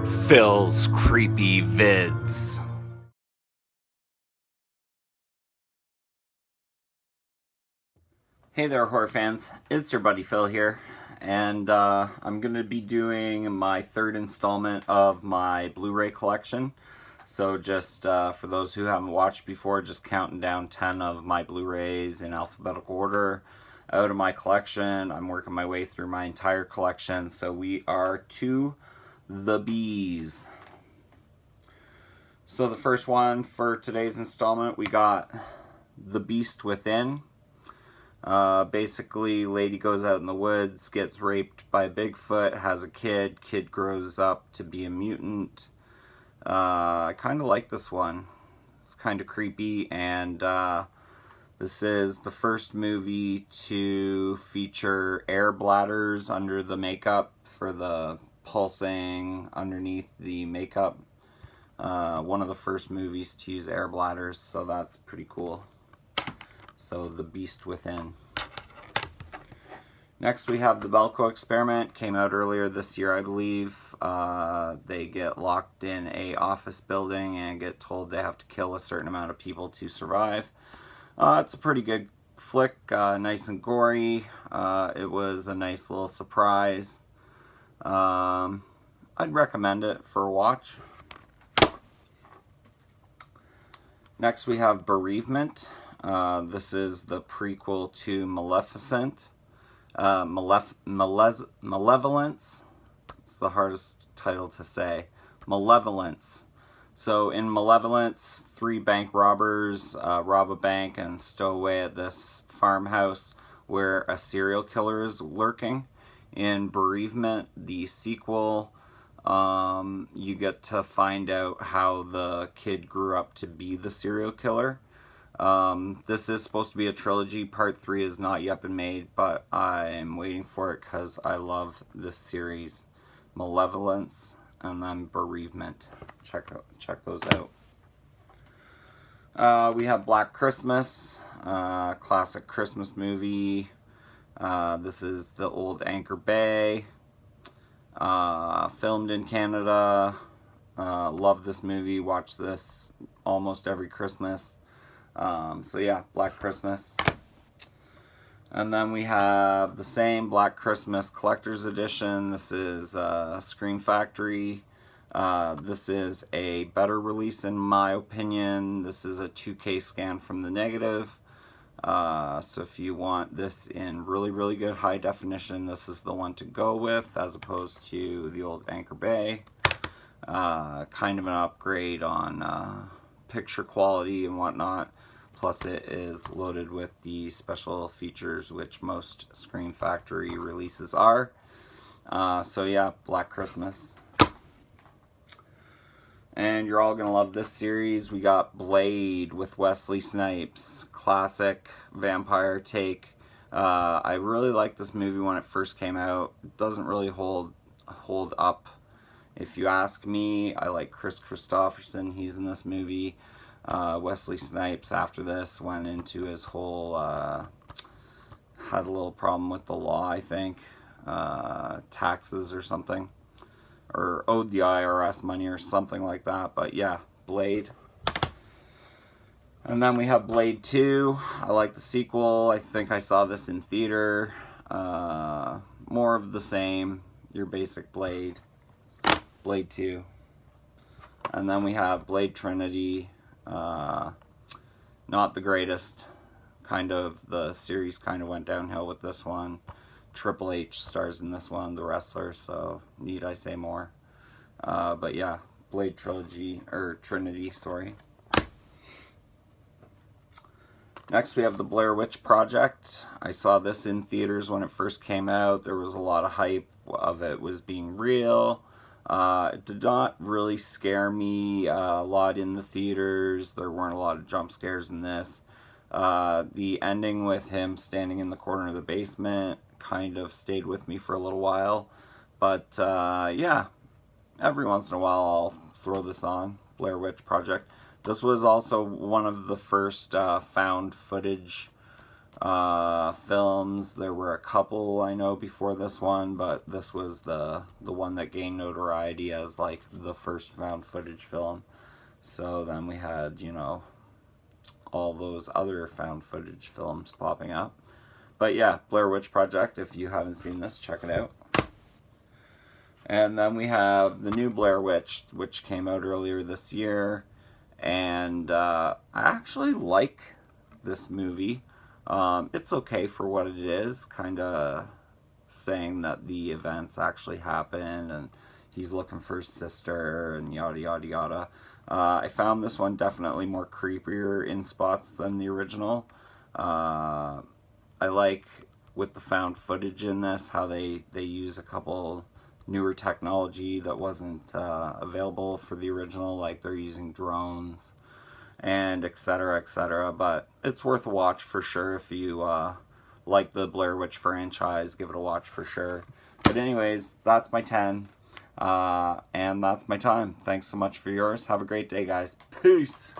Phil's Creepy Vids. Hey there, horror fans. It's your buddy Phil here, and I'm going to be doing my third installment of my Blu Ray collection. So just for those who haven't watched before, just counting down 10 of my Blu Rays in alphabetical order out of my collection. I'm working my way through my entire collection, so we are to the bees. So the first one for today's installment, we got The Beast Within. Basically, lady goes out in the woods, gets raped by a Bigfoot, has a kid grows up to be a mutant. I kind of like this one. It's kind of creepy, and this is the first movie to feature air bladders under the makeup for the pulsing underneath the makeup. One of the first movies to use air bladders, so that's pretty cool. So, The Beast Within. Next we have The Belko Experiment. Came out earlier this year, I believe. They get locked in a office building and get told they have to kill a certain amount of people to survive. It's a pretty good flick, nice and gory. It was a nice little surprise. I'd recommend it for a watch. Next we have Bereavement. This is the prequel to Maleficent. Malevolence. It's the hardest title to say. Malevolence. So in Malevolence, 3 bank robbers rob a bank and stow away at this farmhouse where a serial killer is lurking. In Bereavement, the sequel, you get to find out how the kid grew up to be the serial killer. This is supposed to be a trilogy. Part 3 has not yet been made, but I'm waiting for it because I love this series. Malevolence and then Bereavement. Check those out. We have Black Christmas, classic Christmas movie. This is the old Anchor Bay. Filmed in Canada. Love this movie. Watch this almost every Christmas. So yeah, Black Christmas. And then we have the same Black Christmas Collector's Edition. This is Scream Factory. This is a better release in my opinion. This is a 2K scan from the negative. So if you want this in really good high definition, this is the one to go with, as opposed to the old Anchor Bay. Kind of an upgrade on picture quality and whatnot. Plus it is loaded with the special features which most Scream Factory releases are. So yeah, Black Christmas. And you're all going to love this series. We got Blade with Wesley Snipes. Classic vampire take. I really liked this movie when it first came out. It doesn't really hold up. If you ask me, I like Chris Christopherson. He's in this movie. Wesley Snipes after this went into his whole, had a little problem with the law, I think, taxes or something, or owed the IRS money or something like that. But yeah, Blade. And then we have Blade 2. I like the sequel. I think I saw this in theater. More of the same, your basic Blade. Blade 2. And then we have Blade Trinity. Not the greatest. The series kind of went downhill with this one. Triple H stars in this one, the wrestler, so need I say more. But yeah, Blade Trilogy, or Trinity, sorry. Next we have the Blair Witch Project. I saw this in theaters when it first came out. There was a lot of hype of it was being real. It did not really scare me a lot in the theaters. There weren't a lot of jump scares in this. The ending with him standing in the corner of the basement kind of stayed with me for a little while. But yeah, every once in a while I'll throw this on. Blair Witch Project. This was also one of the first found footage films. There were a couple I know before this one, but this was the one that gained notoriety as like the first found footage film. So then we had, you know, all those other found footage films popping up. But yeah, Blair Witch Project, if you haven't seen this, check it out. And then we have the new Blair Witch, which came out earlier this year. And I actually like this movie. It's okay for what it is, kind of saying that the events actually happened and he's looking for his sister and yada yada yada. I found this one definitely more creepier in spots than the original. I like, with the found footage in this, how they use a couple newer technology that wasn't available for the original, like they're using drones and etc etc. But it's worth a watch for sure. If you like the Blair Witch franchise, give it a watch for sure. But anyways, that's my 10 and that's my time. Thanks so much for yours. Have a great day, guys. Peace.